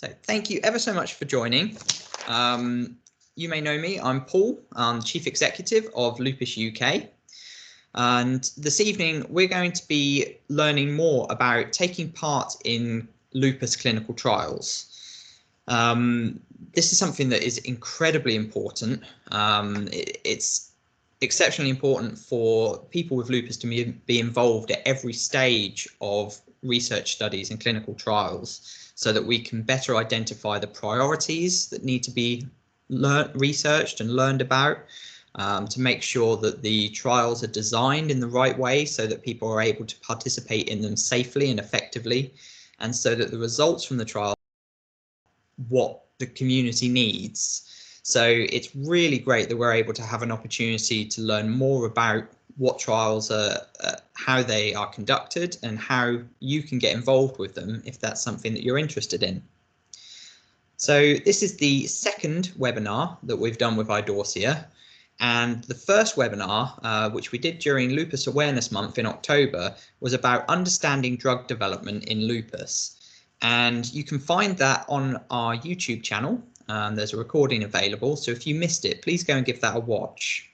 So thank you ever so much for joining. You may know me, I'm Paul, I'm Chief Executive of LUPUS UK. And this evening, we're going to be learning more about taking part in lupus clinical trials. This is something that is incredibly important. It's exceptionally important for people with lupus to be involved at every stage of research studies and clinical trials, so that we can better identify the priorities that need to be researched and learned about, to make sure that the trials are designed in the right way so that people are able to participate in them safely and effectively, and so that the results from the trial are what the community needs. So it's really great that we're able to have an opportunity to learn more about what trials are, how they are conducted, and how you can get involved with them if that's something that you're interested in. So this is the second webinar that we've done with Idorsia, and the first webinar, which we did during Lupus Awareness Month in October, was about understanding drug development in lupus. And you can find that on our YouTube channel. There's a recording available, so if you missed it, please go and give that a watch.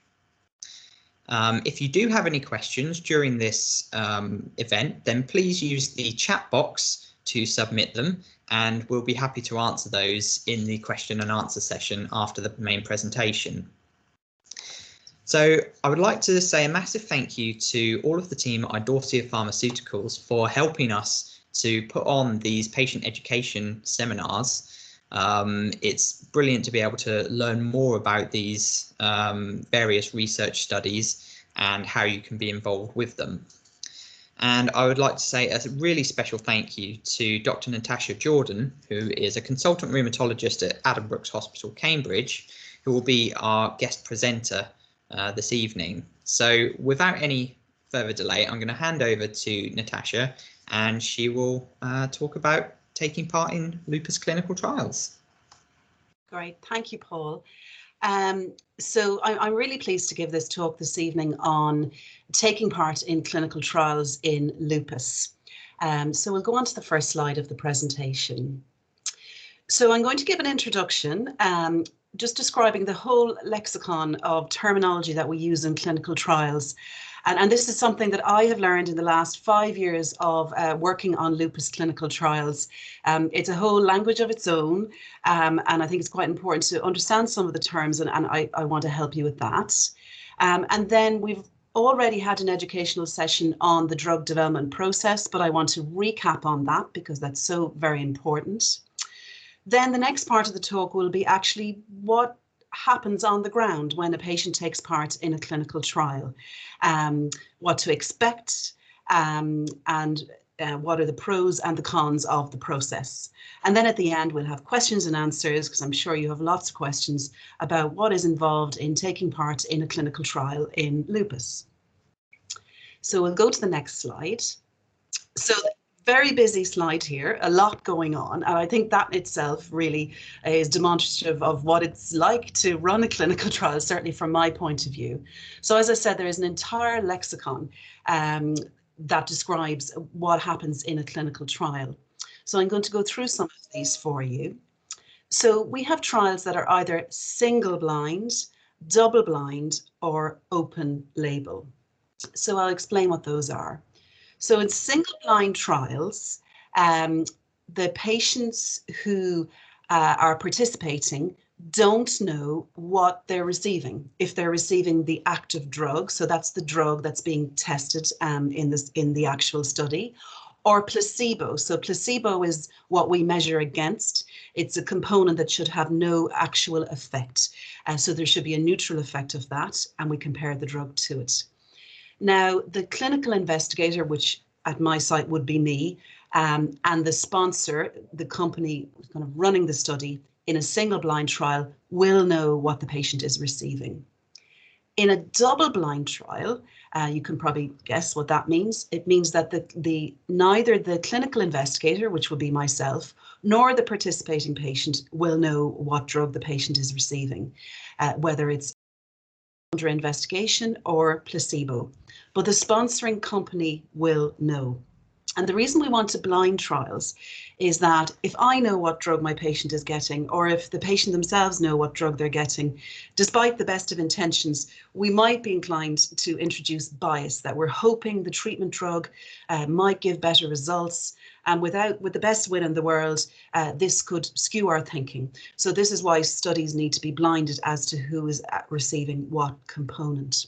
If you do have any questions during this event, then please use the chat box to submit them, and we'll be happy to answer those in the question and answer session after the main presentation. So I would like to say a massive thank you to all of the team at Idorsia Pharmaceuticals for helping us to put on these patient education seminars. It's brilliant to be able to learn more about these various research studies and how you can be involved with them. And I would like to say a really special thank you to Dr Natasha Jordan, who is a consultant rheumatologist at Addenbrooke Hospital, Cambridge, who will be our guest presenter this evening. So without any further delay, I'm going to hand over to Natasha, and she will talk about taking part in lupus clinical trials. Great, thank you, Paul. So I'm really pleased to give this talk this evening on taking part in clinical trials in lupus. So we'll go on to the first slide of the presentation. So I'm going to give an introduction, just describing the whole lexicon of terminology that we use in clinical trials. And this is something that I have learned in the last 5 years of working on lupus clinical trials. It's a whole language of its own, and I think it's quite important to understand some of the terms, and I want to help you with that. And then we've already had an educational session on the drug development process, but I want to recap on that because that's so very important. Then the next part of the talk will be actually what happens on the ground when a patient takes part in a clinical trial, what to expect, and what are the pros and the cons of the process. And then at the end, we'll have questions and answers, because I'm sure you have lots of questions about what is involved in taking part in a clinical trial in lupus. So we'll go to the next slide. So very busy slide here, a lot going on, and I think that itself really is demonstrative of what it's like to run a clinical trial, certainly from my point of view. So as I said, there is an entire lexicon that describes what happens in a clinical trial. So I'm going to go through some of these for you. So we have trials that are either single blind, double blind, or open label. So I'll explain what those are. So in single blind trials, the patients who are participating don't know what they're receiving. If they're receiving the active drug, so that's the drug that's being tested in the actual study, or placebo. So placebo is what we measure against. It's a component that should have no actual effect. So there should be a neutral effect of that, and we compare the drug to it. Now, the clinical investigator, which at my site would be me, and the sponsor, the company kind of running the study in a single blind trial, will know what the patient is receiving. In a double blind trial, you can probably guess what that means. It means that neither the clinical investigator, which would be myself, nor the participating patient will know what drug the patient is receiving, whether it's under investigation or placebo, but the sponsoring company will know. And the reason we want to blind trials is that if I know what drug my patient is getting, or if the patient themselves know what drug they're getting, despite the best of intentions, we might be inclined to introduce bias, that we're hoping the treatment drug might give better results. And with the best will in the world, this could skew our thinking. So this is why studies need to be blinded as to who is receiving what component.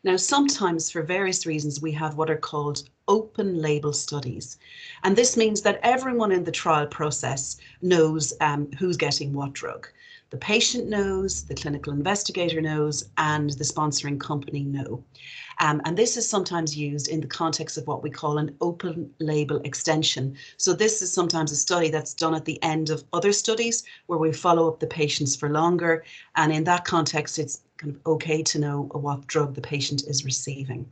Now, sometimes for various reasons, we have what are called open label studies. And this means that everyone in the trial process knows who's getting what drug. The patient knows, the clinical investigator knows, and the sponsoring company know. And this is sometimes used in the context of what we call an open label extension. So this is sometimes a study that's done at the end of other studies where we follow up the patients for longer. And in that context, it's kind of okay to know what drug the patient is receiving.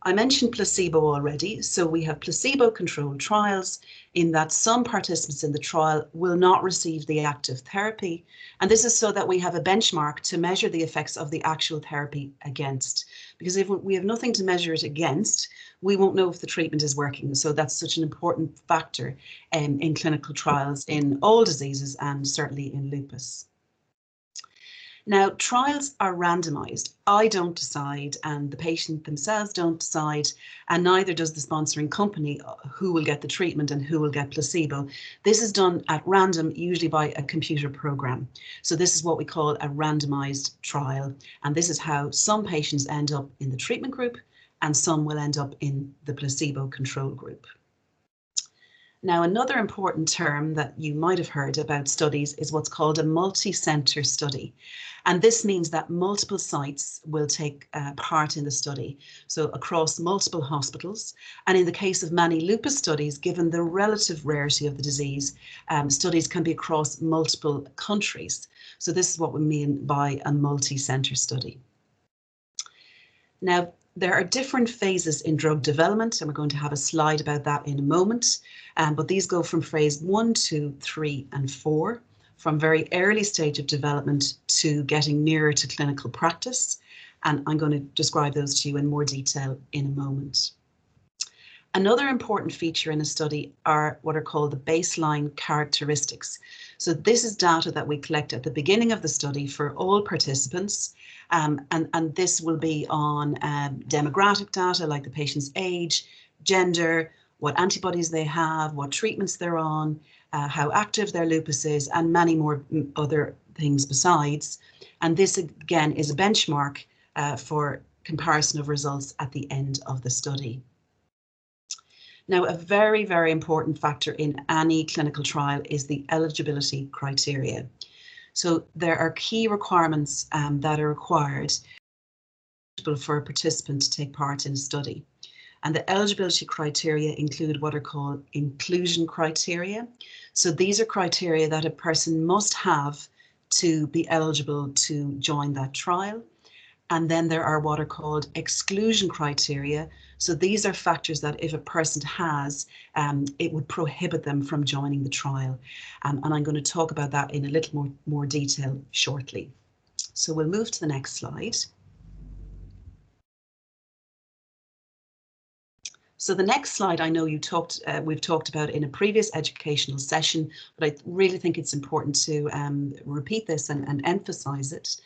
I mentioned placebo already, so we have placebo-controlled trials in that some participants in the trial will not receive the active therapy, and this is so that we have a benchmark to measure the effects of the actual therapy against. Because if we have nothing to measure it against, we won't know if the treatment is working. So that's such an important factor in clinical trials in all diseases and certainly in lupus. Now, trials are randomized. I don't decide, and the patient themselves don't decide, and neither does the sponsoring company who will get the treatment and who will get placebo. This is done at random, usually by a computer program. So this is what we call a randomized trial, and this is how some patients end up in the treatment group and some will end up in the placebo control group. Now, another important term that you might have heard about studies is what's called a multi-center study. And this means that multiple sites will take part in the study, so across multiple hospitals. And in the case of many lupus studies, given the relative rarity of the disease, studies can be across multiple countries. So this is what we mean by a multi-center study. Now, there are different phases in drug development, and we're going to have a slide about that in a moment. But these go from phase 1, 2, 3, and 4, from very early stage of development to getting nearer to clinical practice. And I'm going to describe those to you in more detail in a moment. Another important feature in a study are what are called the baseline characteristics. So this is data that we collect at the beginning of the study for all participants. And this will be on demographic data like the patient's age, gender, what antibodies they have, what treatments they're on, how active their lupus is, and many more other things besides. And this again is a benchmark for comparison of results at the end of the study. Now, a very, very important factor in any clinical trial is the eligibility criteria. So there are key requirements that are required for a participant to take part in a study. And the eligibility criteria include what are called inclusion criteria. So these are criteria that a person must have to be eligible to join that trial. And then there are what are called exclusion criteria. So these are factors that if a person has, it would prohibit them from joining the trial. And I'm going to talk about that in a little more detail shortly. So we'll move to the next slide. So the next slide, I know we've talked about in a previous educational session, but I really think it's important to repeat this and emphasize it.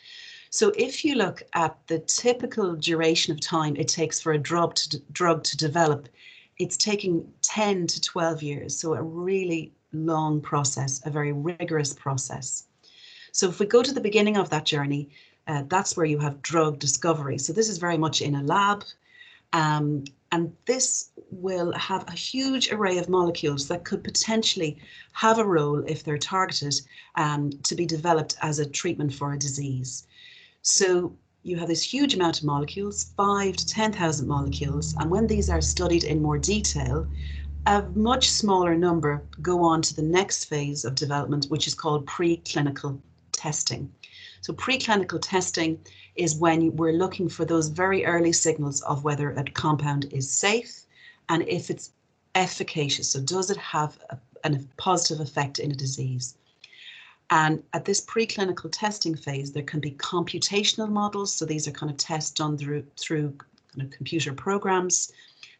So if you look at the typical duration of time it takes for a drug to develop, it's taking 10 to 12 years. So a really long process, a very rigorous process. So if we go to the beginning of that journey, that's where you have drug discovery. So this is very much in a lab. And this will have a huge array of molecules that could potentially have a role if they're targeted to be developed as a treatment for a disease. So you have this huge amount of molecules, 5,000 to 10,000 molecules, and when these are studied in more detail, a much smaller number go on to the next phase of development, which is called preclinical testing. So preclinical testing is when we're looking for those very early signals of whether a compound is safe and if it's efficacious. So does it have a positive effect in a disease? And at this preclinical testing phase, there can be computational models. So these are kind of tests done through kind of computer programs.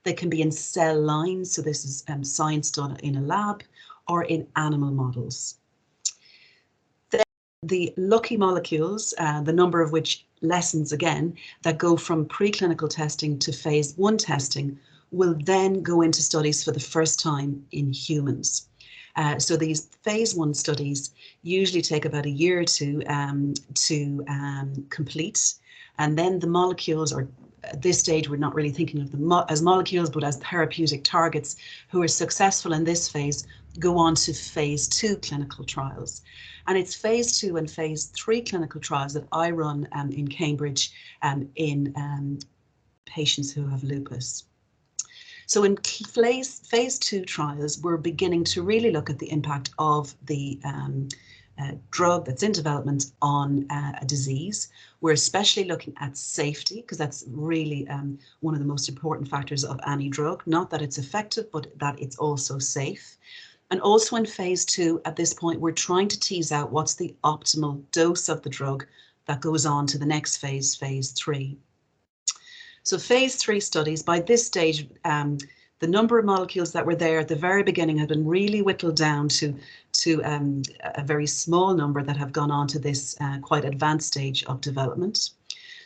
They can be in cell lines, so this is science done in a lab, or in animal models. Then the lucky molecules, the number of which lessens again, that go from preclinical testing to phase 1 testing, will then go into studies for the first time in humans. So these phase 1 studies usually take about a year or two to complete, and then the molecules, or at this stage we're not really thinking of them as molecules but as therapeutic targets, who are successful in this phase go on to phase 2 clinical trials. And it's phase 2 and phase 3 clinical trials that I run in Cambridge in patients who have lupus. So in phase 2 trials, we're beginning to really look at the impact of the drug that's in development on a disease. We're especially looking at safety, because that's really one of the most important factors of any drug. Not that it's effective, but that it's also safe. And also in phase 2, at this point, we're trying to tease out what's the optimal dose of the drug that goes on to the next phase, phase 3. So phase 3 studies, by this stage, the number of molecules that were there at the very beginning have been really whittled down to a very small number that have gone on to this quite advanced stage of development.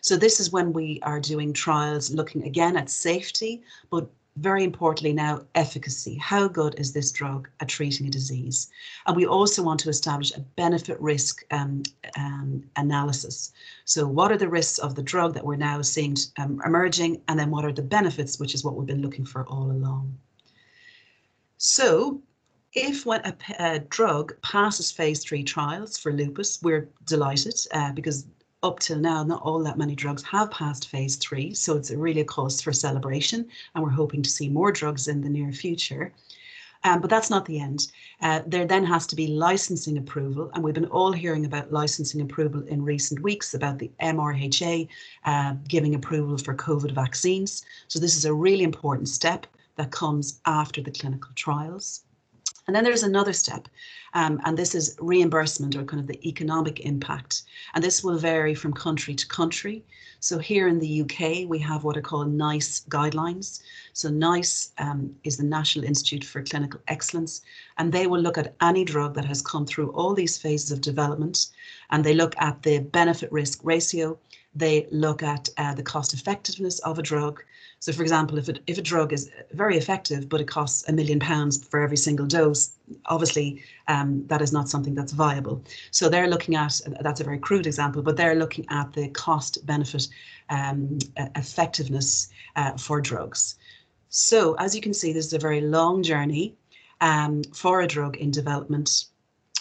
So this is when we are doing trials looking again at safety, but very importantly now, efficacy. How good is this drug at treating a disease? And we also want to establish a benefit-risk analysis. So what are the risks of the drug that we're now seeing emerging, and then what are the benefits, which is what we've been looking for all along. So if when a drug passes phase 3 trials for lupus, we're delighted because up till now, not all that many drugs have passed phase 3, so it's really a cause for celebration, and we're hoping to see more drugs in the near future. But that's not the end. There then has to be licensing approval, and we've been all hearing about licensing approval in recent weeks, about the MRHA giving approval for COVID vaccines. So this is a really important step that comes after the clinical trials. And then there's another step, and this is reimbursement, or kind of the economic impact. And this will vary from country to country. So here in the UK, we have what are called NICE guidelines. So NICE is the National Institute for Clinical Excellence, and they will look at any drug that has come through all these phases of development, and they look at the benefit-risk ratio. They look at the cost effectiveness of a drug. So for example, if a drug is very effective, but it costs £1 million for every single dose, obviously that is not something that's viable. So they're looking at, that's a very crude example, but they're looking at the cost benefit effectiveness for drugs. So as you can see, this is a very long journey for a drug in development.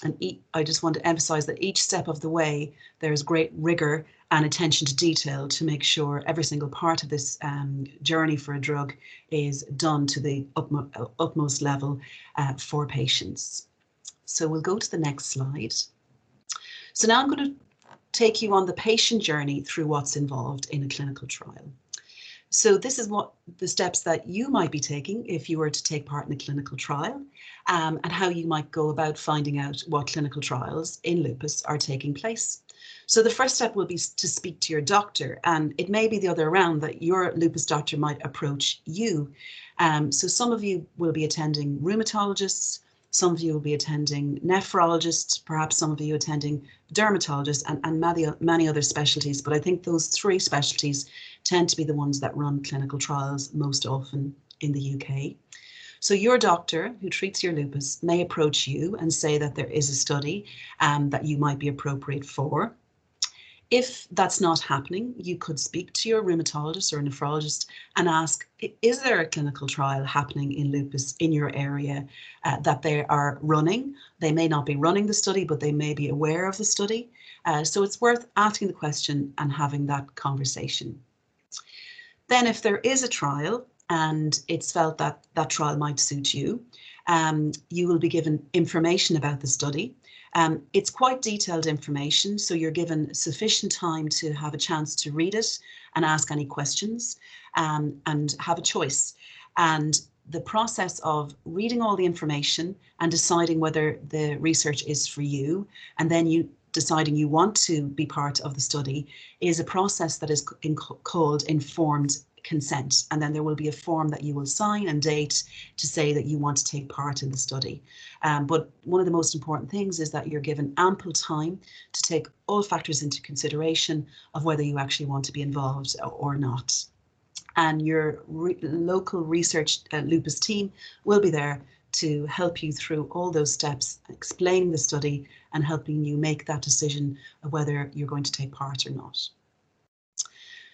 And I just want to emphasize that each step of the way, there's great rigor and attention to detail to make sure every single part of this journey for a drug is done to the utmost level for patients. So we'll go to the next slide. So now I'm going to take you on the patient journey through what's involved in a clinical trial. So this is what the steps that you might be taking if you were to take part in a clinical trial, and how you might go about finding out what clinical trials in lupus are taking place. So the first step will be to speak to your doctor, and it may be the other around, that your lupus doctor might approach you. So some of you will be attending rheumatologists, some of you will be attending nephrologists, perhaps some of you attending dermatologists, and many other specialties. But I think those 3 specialties tend to be the ones that run clinical trials most often in the UK. So your doctor who treats your lupus may approach you and say that there is a study that you might be appropriate for. If that's not happening, you could speak to your rheumatologist or nephrologist and ask, is there a clinical trial happening in lupus in your area that they are running? They may not be running the study, but they may be aware of the study. So it's worth asking the question and having that conversation. Then if there is a trial and it's felt that that trial might suit you, you will be given information about the study. It's quite detailed information, so you're given sufficient time to have a chance to read it and ask any questions and have a choice. And the process of reading all the information and deciding whether the research is for you, and then you deciding you want to be part of the study, is a process that is called informed consent, and then there will be a form that you will sign and date to say that you want to take part in the study. But one of the most important things is that you're given ample time to take all factors into consideration of whether you actually want to be involved or not. And your local research lupus team will be there to help you through all those steps, explaining the study and helping you make that decision of whether you're going to take part or not.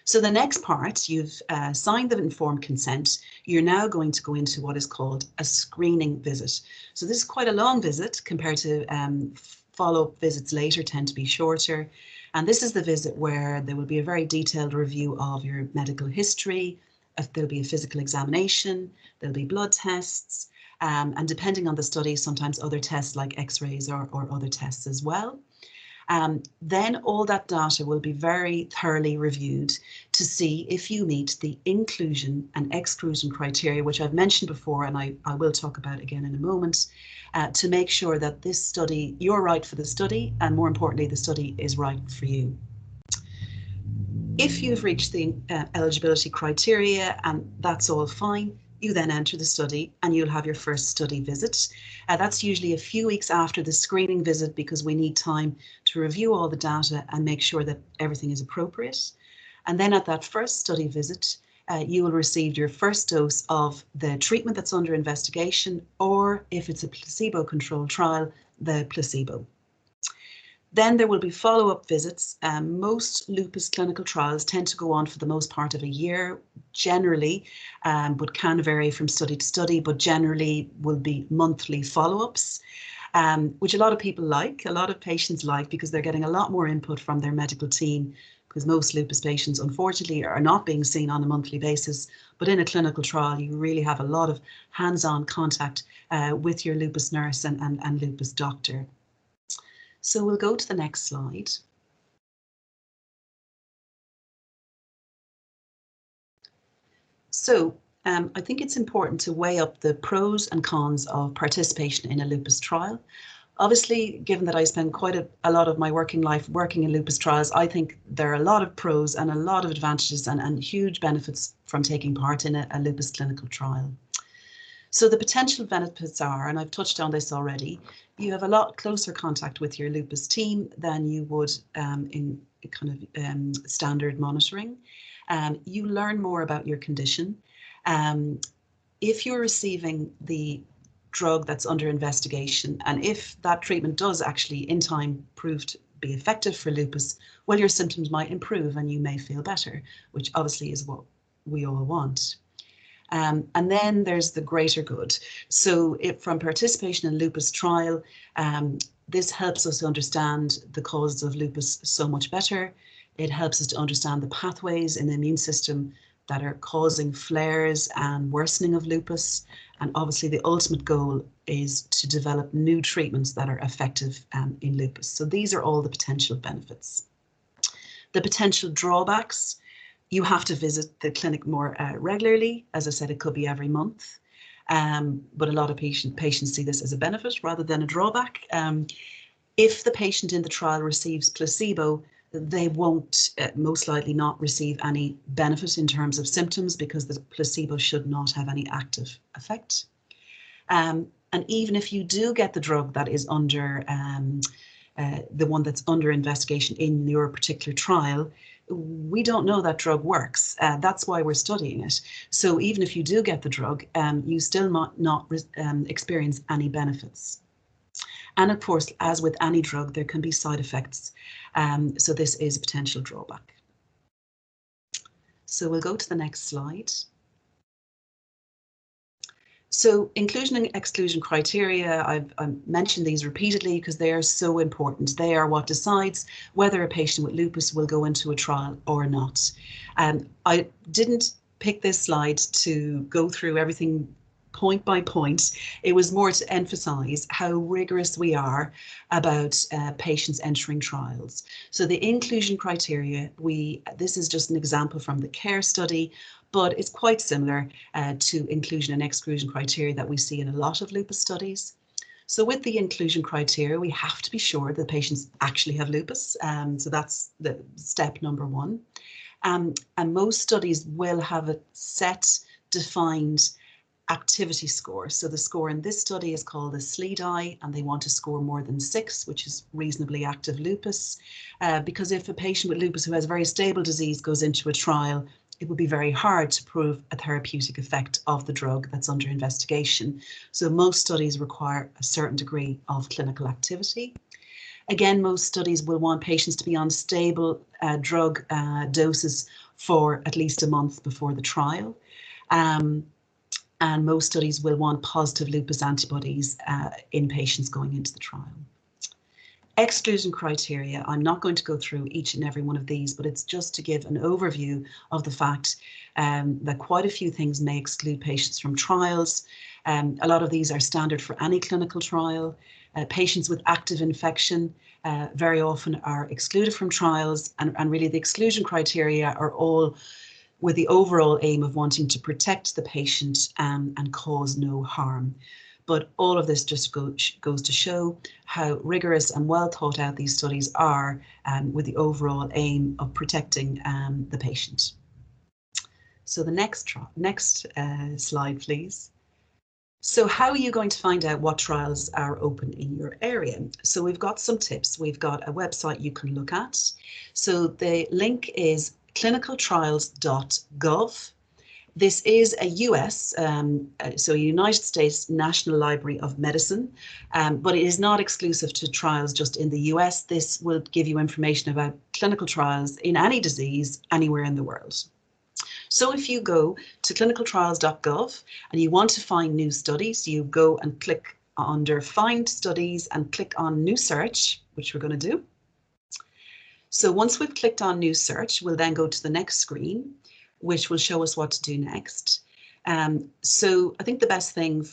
So the next part, you've signed the informed consent. You're now going to go into what is called a screening visit. So this is quite a long visit compared to follow-up visits later tend to be shorter. And this is the visit where there will be a very detailed review of your medical history. There'll be a physical examination, there'll be blood tests, and depending on the study, sometimes other tests like x-rays or other tests as well. Then all that data will be very thoroughly reviewed to see if you meet the inclusion and exclusion criteria, which I've mentioned before, and I will talk about again in a moment, to make sure that this study, you're right for the study, and more importantly, the study is right for you. If you've reached the eligibility criteria and that's all fine, you then enter the study and you'll have your first study visit. That's usually a few weeks after the screening visit because we need time to review all the data and make sure that everything is appropriate. And then at that first study visit, you will receive your first dose of the treatment that's under investigation, or if it's a placebo-controlled trial, the placebo. Then there will be follow-up visits. Most lupus clinical trials tend to go on for the most part of a year, generally, but can vary from study to study, but generally will be monthly follow-ups, which a lot of people like, a lot of patients like, because they're getting a lot more input from their medical team, because most lupus patients, unfortunately, are not being seen on a monthly basis. But in a clinical trial, you really have a lot of hands-on contact with your lupus nurse and lupus doctor. So we'll go to the next slide. So I think it's important to weigh up the pros and cons of participation in a lupus trial. Obviously, given that I spend quite a lot of my working life working in lupus trials, I think there are a lot of pros and a lot of advantages and huge benefits from taking part in a lupus clinical trial. So the potential benefits are, and I've touched on this already, you have a lot closer contact with your lupus team than you would in kind of standard monitoring. You learn more about your condition. If you're receiving the drug that's under investigation, and if that treatment does actually in time prove to be effective for lupus, well, your symptoms might improve and you may feel better, which obviously is what we all want. And then there's the greater good. So from participation in lupus trial, this helps us to understand the causes of lupus so much better. It helps us to understand the pathways in the immune system that are causing flares and worsening of lupus. And obviously the ultimate goal is to develop new treatments that are effective in lupus. So these are all the potential benefits. The potential drawbacks: you have to visit the clinic more regularly. As I said, it could be every month, but a lot of patients see this as a benefit rather than a drawback. If the patient in the trial receives placebo, they won't most likely not receive any benefit in terms of symptoms because the placebo should not have any active effect. And even if you do get the drug that is under the one that's under investigation in your particular trial, we don't know that drug works. That's why we're studying it. So even if you do get the drug, you still might not experience any benefits. And of course, as with any drug, there can be side effects. So this is a potential drawback. So we'll go to the next slide. So inclusion and exclusion criteria, I've mentioned these repeatedly because they are so important. They are what decides whether a patient with lupus will go into a trial or not. I didn't pick this slide to go through everything point by point. It was more to emphasize how rigorous we are about patients entering trials. So the inclusion criteria, this is just an example from the CARE study, but it's quite similar to inclusion and exclusion criteria that we see in a lot of lupus studies. So with the inclusion criteria, we have to be sure that patients actually have lupus. So that's the step number one. And most studies will have a set defined activity score. So the score in this study is called a SLEDAI, and they want to score more than 6, which is reasonably active lupus. Because if a patient with lupus who has very stable disease goes into a trial, it would be very hard to prove a therapeutic effect of the drug that's under investigation. So most studies require a certain degree of clinical activity. Again, most studies will want patients to be on stable drug doses for at least a month before the trial. And most studies will want positive lupus antibodies in patients going into the trial. Exclusion criteria, I'm not going to go through each and every one of these, but it's just to give an overview of the fact that quite a few things may exclude patients from trials. A lot of these are standard for any clinical trial. Patients with active infection very often are excluded from trials, and really the exclusion criteria are all with the overall aim of wanting to protect the patient and cause no harm. But all of this just goes to show how rigorous and well thought out these studies are with the overall aim of protecting the patient. So the next slide, please. So how are you going to find out what trials are open in your area? So we've got some tips. We've got a website you can look at. So the link is clinicaltrials.gov. This is a US, so a United States National Library of Medicine, but it is not exclusive to trials just in the US. This will give you information about clinical trials in any disease anywhere in the world. So if you go to clinicaltrials.gov and you want to find new studies, you go and click under Find Studies and click on New Search, which we're going to do. So once we've clicked on New Search, we'll then go to the next screen, which will show us what to do next. So I think the best thing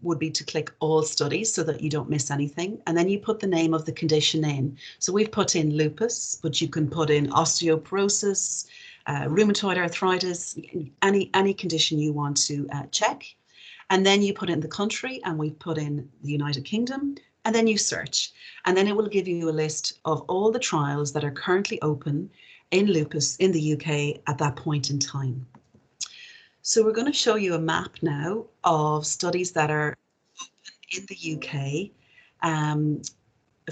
would be to click All Studies so that you don't miss anything. And then you put the name of the condition in. So we've put in lupus, but you can put in osteoporosis, rheumatoid arthritis, any condition you want to check. And then you put in the country, and we've put in the United Kingdom, and then you search. And then it will give you a list of all the trials that are currently open in lupus in the UK at that point in time. So we're going to show you a map now of studies that are open in the UK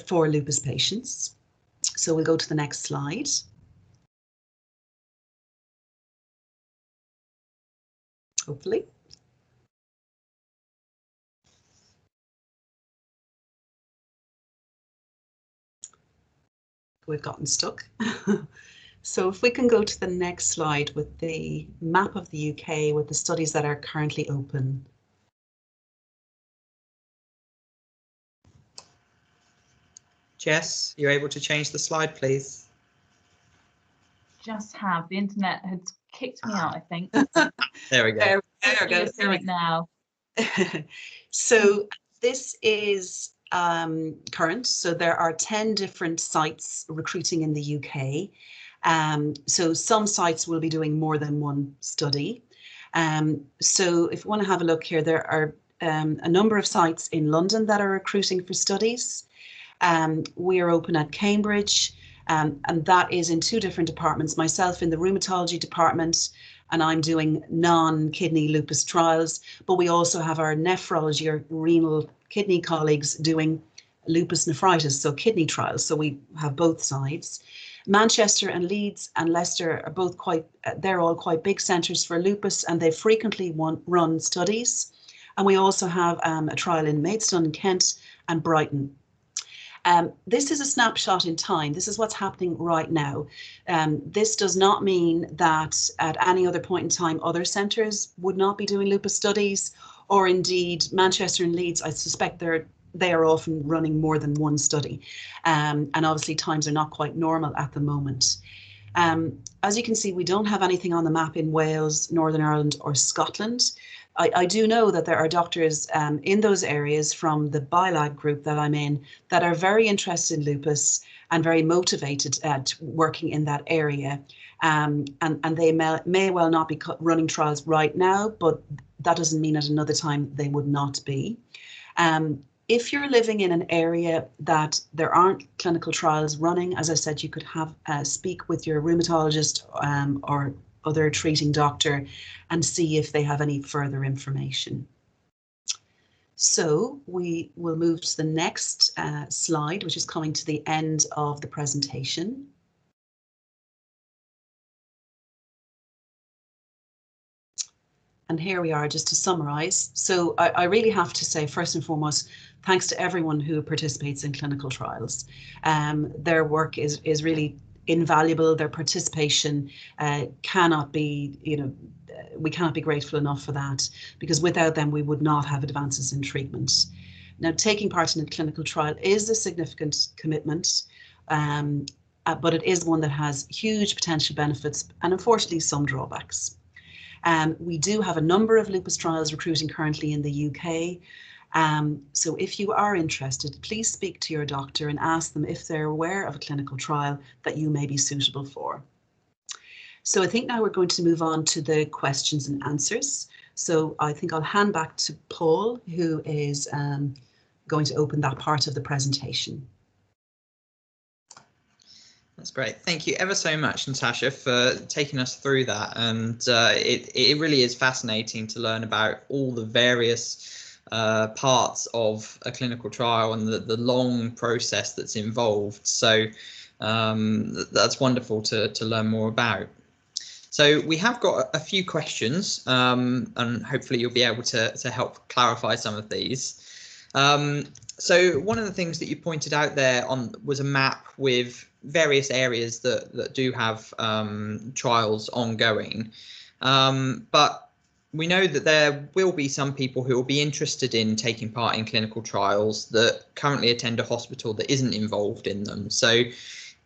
for lupus patients. So we'll go to the next slide. Hopefully. We've gotten stuck. So if we can go to the next slide with the map of the UK with the studies that are currently open. Jess, you're able to change the slide, please? Just have. The internet had kicked me out, I think. There we go. There we go. Now. So this is current. So there are 10 different sites recruiting in the UK. So some sites will be doing more than one study. So if you want to have a look here, there are a number of sites in London that are recruiting for studies. We are open at Cambridge, and that is in 2 different departments. Myself in the rheumatology department, and I'm doing non-kidney lupus trials, but we also have our nephrology or renal kidney colleagues doing lupus nephritis, so kidney trials. So we have both sides. Manchester and Leeds and Leicester are both they're all quite big centres for lupus, and they frequently run studies. And we also have a trial in Maidstone, Kent, and Brighton. This is a snapshot in time. This is what's happening right now. This does not mean that at any other point in time, other centres would not be doing lupus studies, or indeed Manchester and Leeds, I suspect they are often running more than one study. And obviously times are not quite normal at the moment. As you can see, we don't have anything on the map in Wales, Northern Ireland or Scotland. I do know that there are doctors in those areas from the BILAG group that I'm in that are very interested in lupus and very motivated at working in that area. And they may well not be running trials right now, but that doesn't mean at another time they would not be. if you're living in an area that there aren't clinical trials running, as I said, you could have speak with your rheumatologist or other treating doctor and see if they have any further information. So we will move to the next slide, which is coming to the end of the presentation. And here we are, just to summarize. So I really have to say, first and foremost, thanks to everyone who participates in clinical trials. Their work is really invaluable. Their participation cannot be, we cannot be grateful enough for that, because without them, we would not have advances in treatment. Now, taking part in a clinical trial is a significant commitment, but it is one that has huge potential benefits and unfortunately some drawbacks. We do have a number of lupus trials recruiting currently in the UK. So if you are interested, please speak to your doctor and ask them if they're aware of a clinical trial that you may be suitable for. So I think now we're going to move on to the questions and answers. So I think I'll hand back to Paul, who is going to open that part of the presentation. That's great. Thank you ever so much, Natasha, for taking us through that. And it really is fascinating to learn about all the various parts of a clinical trial and the long process that's involved. So that's wonderful to learn more about. So we have got a few questions, and hopefully you'll be able to help clarify some of these. So one of the things that you pointed out there was a map with various areas that do have trials ongoing, but we know that there will be some people who will be interested in taking part in clinical trials that currently attend a hospital that isn't involved in them. So,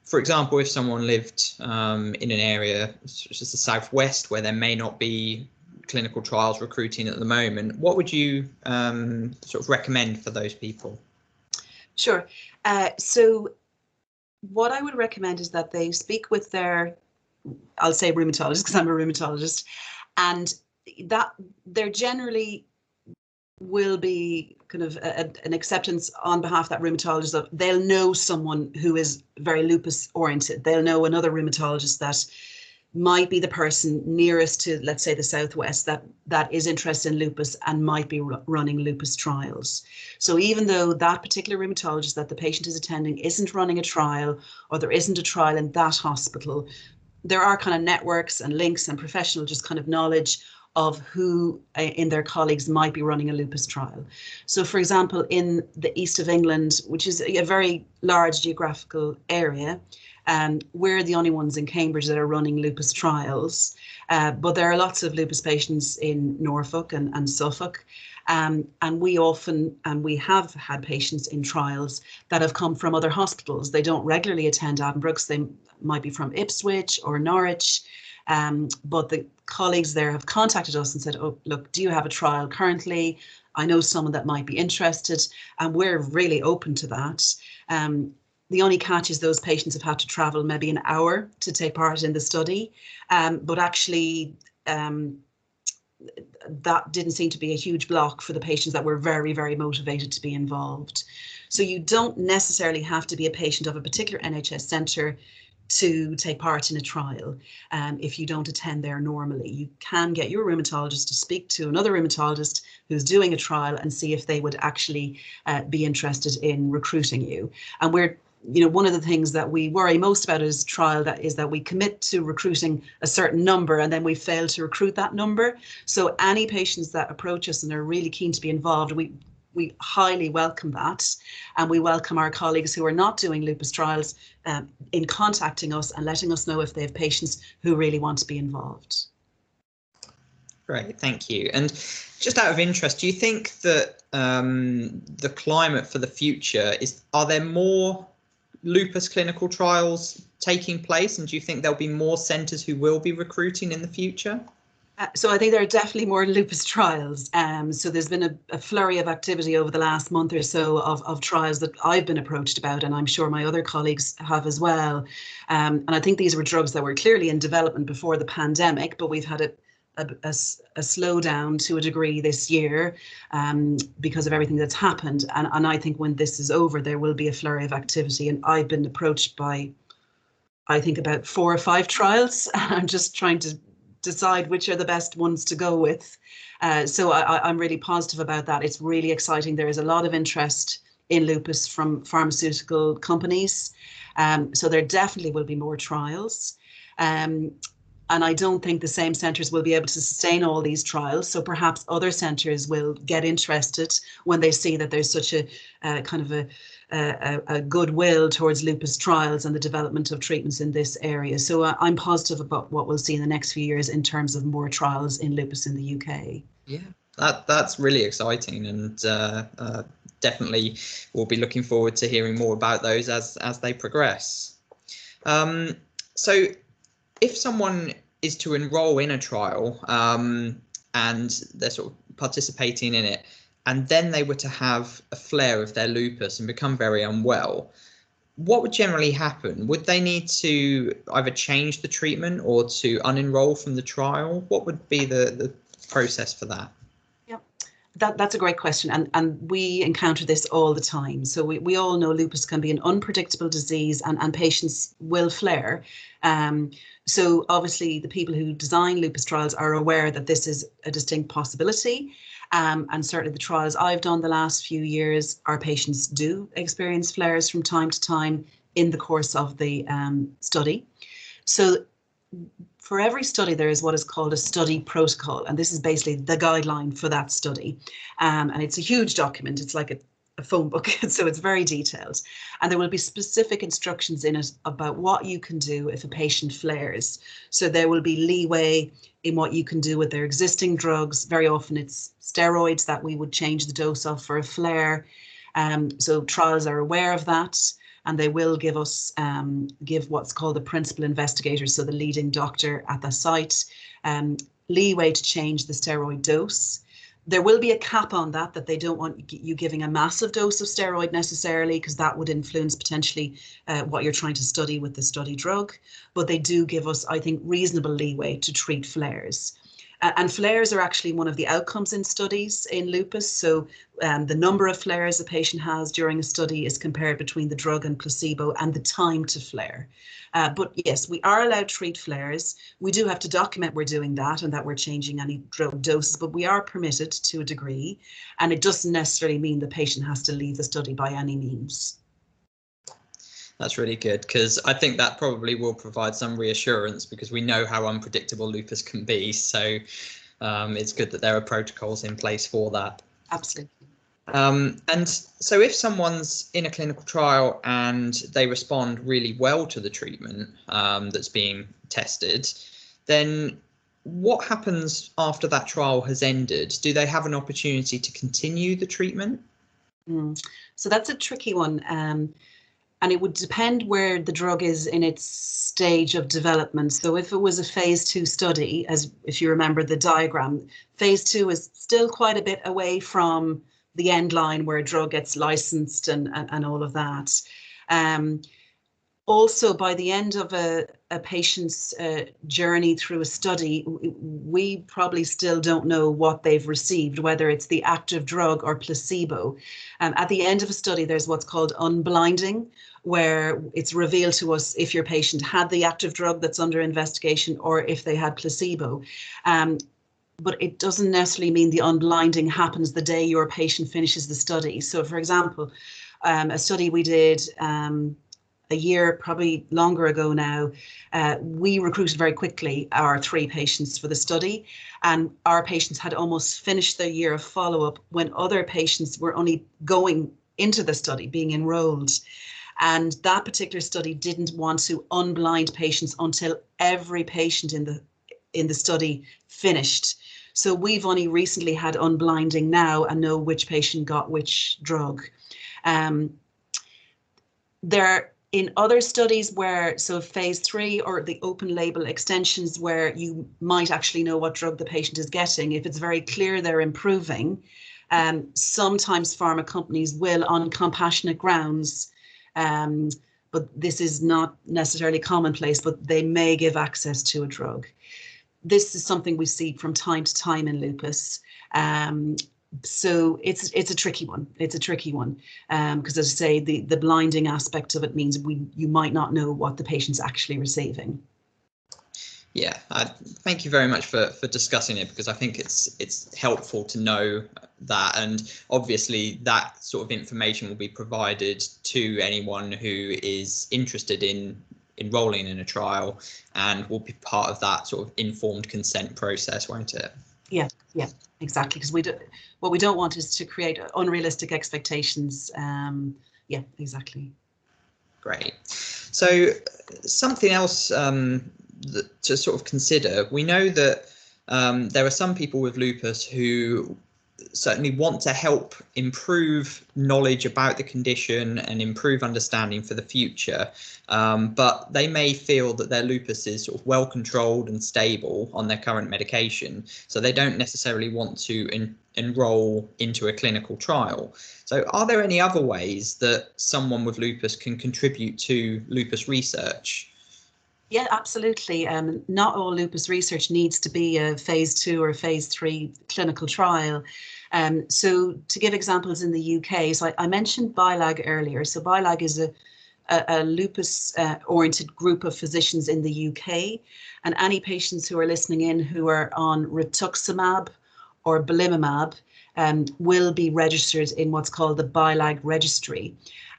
for example, if someone lived in an area such as the southwest where there may not be clinical trials recruiting at the moment, what would you sort of recommend for those people? Sure. So what I would recommend is that they speak with their, I'll say rheumatologist because I'm a rheumatologist, and that there generally will be kind of an acceptance on behalf of that rheumatologist that they'll know someone who is very lupus oriented. They'll know another rheumatologist that might be the person nearest to, let's say, the southwest that is interested in lupus and might be running lupus trials. So even though that particular rheumatologist that the patient is attending isn't running a trial, or there isn't a trial in that hospital, there are kind of networks and links and professional just kind of knowledge of who in their colleagues might be running a lupus trial. So for example, in the east of England, which is a very large geographical area, we're the only ones in Cambridge that are running lupus trials, but there are lots of lupus patients in Norfolk and Suffolk, and we often, and we have had patients in trials that have come from other hospitals. They don't regularly attend Addenbrooke's, they might be from Ipswich or Norwich, but the colleagues there have contacted us and said, oh, look, do you have a trial currently? I know someone that might be interested, and we're really open to that. The only catch is those patients have had to travel maybe an hour to take part in the study, but actually that didn't seem to be a huge block for the patients that were very, very motivated to be involved. So you don't necessarily have to be a patient of a particular NHS centre to take part in a trial. If you don't attend there normally, you can get your rheumatologist to speak to another rheumatologist who's doing a trial and see if they would actually be interested in recruiting you. And we're, one of the things that we worry most about is trial is that we commit to recruiting a certain number and then we fail to recruit that number. So any patients that approach us and are really keen to be involved, we highly welcome that, and we welcome our colleagues who are not doing lupus trials in contacting us and letting us know if they have patients who really want to be involved. Great, thank you. And just out of interest, do you think that the climate for the future are there more lupus clinical trials taking place, and do you think there'll be more centres who will be recruiting in the future? So I think there are definitely more lupus trials. So there's been a flurry of activity over the last month or so of trials that I've been approached about, and I'm sure my other colleagues have as well. And I think these were drugs that were clearly in development before the pandemic, but we've had a slowdown to a degree this year because of everything that's happened. And I think when this is over, there will be a flurry of activity. And I've been approached by, I think, about 4 or 5 trials. I'm just trying to decide which are the best ones to go with. So I'm really positive about that. It's really exciting. There is a lot of interest in lupus from pharmaceutical companies. So there definitely will be more trials. And I don't think the same centres will be able to sustain all these trials. So perhaps other centres will get interested when they see that there's such a kind of a goodwill towards lupus trials and the development of treatments in this area. So I'm positive about what we'll see in the next few years in terms of more trials in lupus in the UK. Yeah, that's really exciting, and definitely we'll be looking forward to hearing more about those as they progress. So if someone is to enroll in a trial and they're sort of participating in it, and then they were to have a flare of their lupus and become very unwell, what would generally happen? Would they need to either change the treatment or to unenroll from the trial? What would be the process for that? That's a great question, and we encounter this all the time. So we all know lupus can be an unpredictable disease, and patients will flare. So obviously the people who design lupus trials are aware that this is a distinct possibility. And certainly the trials I've done the last few years, our patients do experience flares from time to time in the course of the study. So for every study, there is what is called a study protocol, and this is basically the guideline for that study. And it's a huge document. It's like a phone book, so it's very detailed. And there will be specific instructions in it about what you can do if a patient flares. So there will be leeway in what you can do with their existing drugs. Very often it's steroids that we would change the dose of for a flare. So trials are aware of that. And they will give us, give what's called the principal investigator, so the leading doctor at the site, leeway to change the steroid dose. There will be a cap on that they don't want you giving a massive dose of steroid necessarily, because that would influence potentially what you're trying to study with the study drug. But they do give us, I think, reasonable leeway to treat flares. And flares are actually one of the outcomes in studies in lupus. So the number of flares a patient has during a study is compared between the drug and placebo and the time to flare. But yes, we are allowed to treat flares. We do have to document we're doing that and that we're changing any drug doses, but we are permitted to a degree. And it doesn't necessarily mean the patient has to leave the study by any means. That's really good, because I think that probably will provide some reassurance, because we know how unpredictable lupus can be. So it's good that there are protocols in place for that. Absolutely. And so if someone's in a clinical trial and they respond really well to the treatment that's being tested, then what happens after that trial has ended? Do they have an opportunity to continue the treatment? So that's a tricky one. And it would depend where the drug is in its stage of development. So if it was a phase 2 study, as if you remember the diagram, phase 2 is still quite a bit away from the end line where a drug gets licensed and all of that. Also, by the end of a patient's journey through a study, we probably still don't know what they've received, whether it's the active drug or placebo. At the end of a study, there's what's called unblinding, where it's revealed to us if your patient had the active drug that's under investigation or if they had placebo. But it doesn't necessarily mean the unblinding happens the day your patient finishes the study. So, for example, a study we did a year, probably longer ago now, we recruited very quickly our 3 patients for the study, and our patients had almost finished their year of follow-up when other patients were only going into the study, being enrolled. And that particular study didn't want to unblind patients until every patient in the study finished. So we've only recently had unblinding now and know which patient got which drug. In other studies where, so phase 3 or the open label extensions where you might actually know what drug the patient is getting, if it's very clear they're improving, sometimes pharma companies will, on compassionate grounds, but this is not necessarily commonplace, but they may give access to a drug. this is something we see from time to time in lupus. So it's a tricky one. It's a tricky one because, as I say, the blinding aspect of it means you might not know what the patient's actually receiving. Yeah, thank you very much for discussing it, because I think it's helpful to know that, and obviously that sort of information will be provided to anyone who is interested in enrolling in a trial, and will be part of that sort of informed consent process, won't it? Yeah, exactly. Because what we don't want is to create unrealistic expectations. Yeah, exactly. Great. So something else to sort of consider. We know that there are some people with lupus who certainly want to help improve knowledge about the condition and improve understanding for the future, but they may feel that their lupus is sort of well controlled and stable on their current medication, so they don't necessarily want to enroll into a clinical trial. So are there any other ways that someone with lupus can contribute to lupus research? Yeah, absolutely. Not all lupus research needs to be a phase 2 or phase 3 clinical trial. So to give examples in the UK, so I mentioned BILAG earlier. So BILAG is a lupus-oriented group of physicians in the UK, and any patients who are listening in who are on rituximab or belimumab will be registered in what's called the BILAG registry.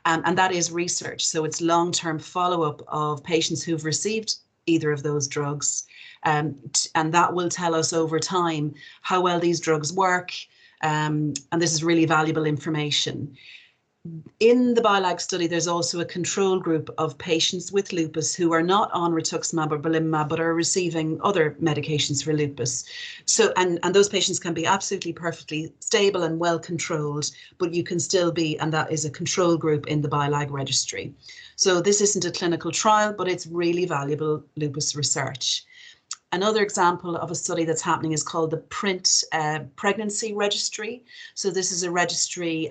And that is research. So it's long-term follow-up of patients who've received either of those drugs. And that will tell us over time how well these drugs work. And this is really valuable information. In the BILAG study, there's also a control group of patients with lupus who are not on rituximab or belimumab, but are receiving other medications for lupus. So, and those patients can be absolutely perfectly stable and well controlled, but you can still be, and that is a control group in the BILAG registry. So this isn't a clinical trial, but it's really valuable lupus research. Another example of a study that's happening is called the PRINT Pregnancy Registry. So this is a registry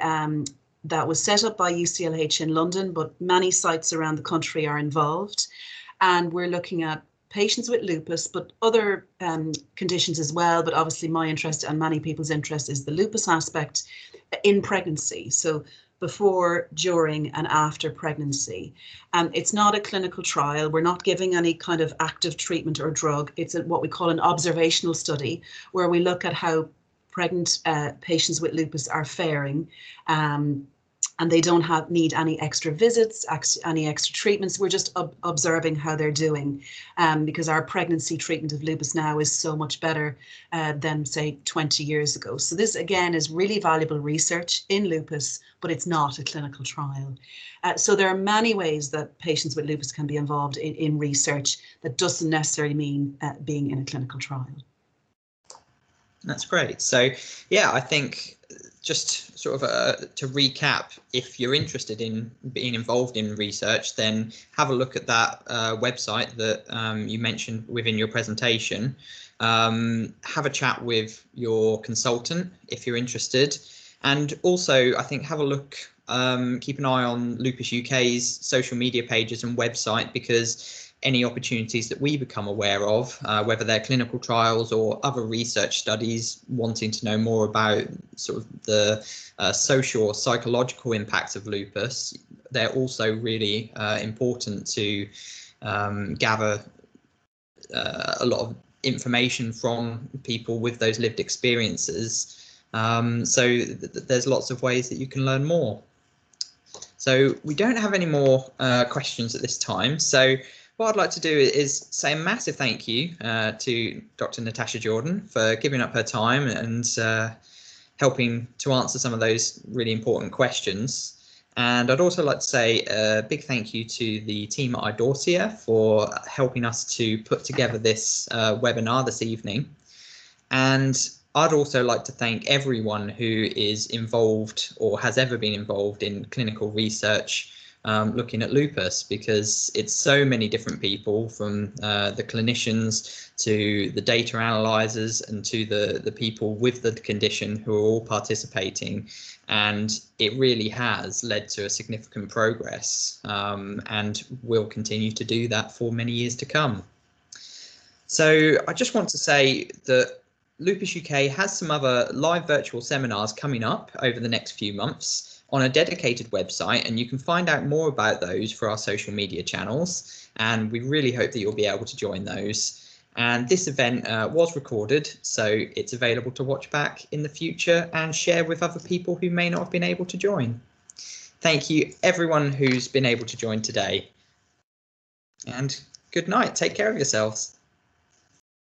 that was set up by UCLH in London, but many sites around the country are involved. And we're looking at patients with lupus, but other conditions as well. But obviously my interest and many people's interest is the lupus aspect in pregnancy. So before, during and after pregnancy. It's not a clinical trial. We're not giving any kind of active treatment or drug. It's what we call an observational study, where we look at how pregnant patients with lupus are faring. And they don't need any extra visits, any extra treatments. We're just observing how they're doing, because our pregnancy treatment of lupus now is so much better than, say, 20 years ago. So this, again, is really valuable research in lupus, but it's not a clinical trial. So there are many ways that patients with lupus can be involved in research that doesn't necessarily mean being in a clinical trial. That's great. So, yeah, I think just sort of to recap, if you're interested in being involved in research, then have a look at that website that you mentioned within your presentation. Have a chat with your consultant if you're interested. And also, I think, have a look, keep an eye on Lupus UK's social media pages and website, because any opportunities that we become aware of, whether they're clinical trials or other research studies wanting to know more about sort of the social or psychological impacts of lupus, they're also really important to gather a lot of information from people with those lived experiences. So there's lots of ways that you can learn more. So we don't have any more questions at this time. So what I'd like to do is say a massive thank you to Dr. Natasha Jordan for giving up her time and helping to answer some of those really important questions. And I'd also like to say a big thank you to the team at Idorsia for helping us to put together this webinar this evening. And I'd also like to thank everyone who is involved or has ever been involved in clinical research looking at lupus, because it's so many different people, from the clinicians to the data analyzers and to the people with the condition, who are all participating. And it really has led to a significant progress, and will continue to do that for many years to come. So I just want to say that Lupus UK has some other live virtual seminars coming up over the next few months on a dedicated website, and you can find out more about those for our social media channels, and we really hope that you'll be able to join those. And this event was recorded, so it's available to watch back in the future and share with other people who may not have been able to join. Thank you everyone who's been able to join today, and good night. Take care of yourselves.